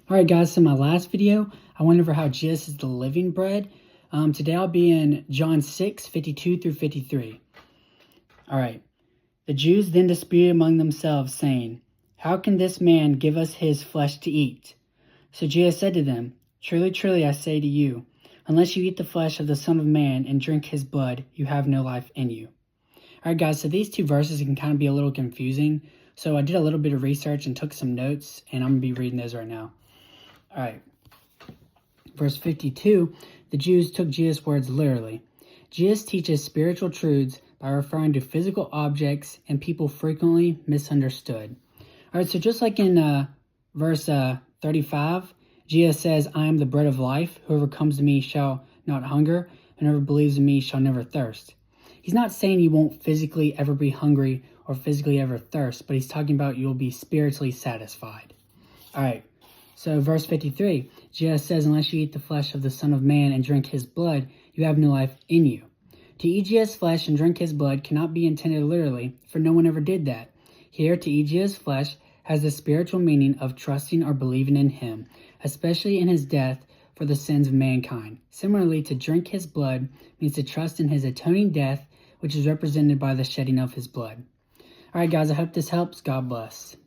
Alright guys, so my last video, I went over how Jesus is the living bread. Today I'll be in John 6:52 through 53. Alright. The Jews then disputed among themselves, saying, "How can this man give us his flesh to eat?" So Jesus said to them, "Truly, truly, I say to you, unless you eat the flesh of the Son of Man and drink his blood, you have no life in you." Alright guys, so these two verses can kind of be a little confusing. So I did a little bit of research and took some notes, and I'm going to be reading those right now. Alright, verse 52, the Jews took Jesus' words literally. Jesus teaches spiritual truths by referring to physical objects and people frequently misunderstood. Alright, so just like in verse 35, Jesus says, "I am the bread of life. Whoever comes to me shall not hunger, and whoever believes in me shall never thirst." He's not saying you won't physically ever be hungry or physically ever thirst, but he's talking about you'll be spiritually satisfied. Alright. So verse 53, Jesus says, "Unless you eat the flesh of the Son of Man and drink his blood, you have no life in you." To eat Jesus' flesh and drink his blood cannot be intended literally, for no one ever did that. Here, to eat Jesus' flesh has the spiritual meaning of trusting or believing in him, especially in his death for the sins of mankind. Similarly, to drink his blood means to trust in his atoning death, which is represented by the shedding of his blood. Alright guys, I hope this helps. God bless.